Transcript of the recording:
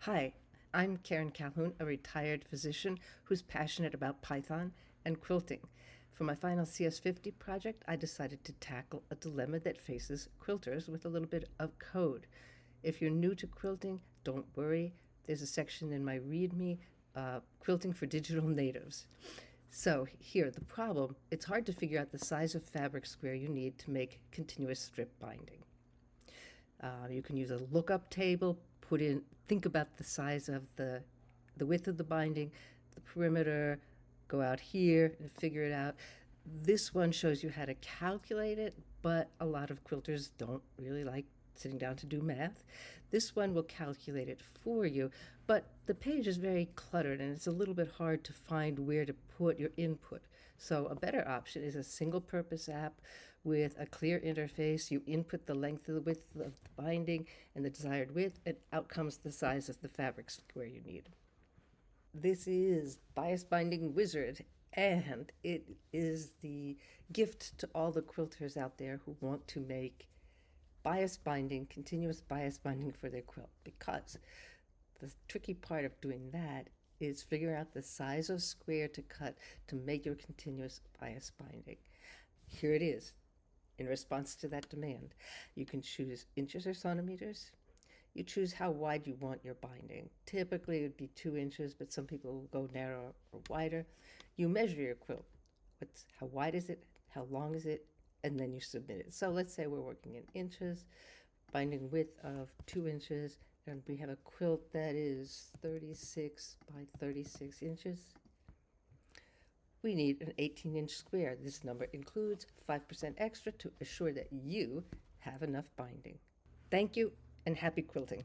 Hi, I'm Karen Calhoun, a retired physician who's passionate about Python and quilting. For my final CS50 project, I decided to tackle a dilemma that faces quilters with a little bit of code. If you're new to quilting, don't worry. There's a section in my README, Quilting for Digital Natives. So here, the problem, it's hard to figure out the size of fabric square you need to make continuous strip binding. You can use a lookup table, think about the size of the width of the binding, the perimeter, go out here and figure it out. This one shows you how to calculate it, but a lot of quilters don't really like sitting down to do math. This one will calculate it for you, but the page is very cluttered and it's a little bit hard to find where to put your input. So a better option is a single-purpose app with a clear interface. You input the length of the width of the binding and the desired width, and out comes the size of the fabric square you need. This is Bias Binding Wizard, and it is the gift to all the quilters out there who want to make bias binding, continuous bias binding for their quilt, because the tricky part of doing that is figuring out the size of square to cut to make your continuous bias binding. Here it is. In response to that demand, you can choose inches or centimeters. You choose how wide you want your binding. Typically it would be 2 inches, but some people will go narrower or wider. You measure your quilt. How wide is it? How long is it? And then you submit it. So let's say we're working in inches, binding width of 2 inches, and we have a quilt that is 36 by 36 inches. We need an 18-inch square. This number includes 5% extra to assure that you have enough binding. Thank you and happy quilting.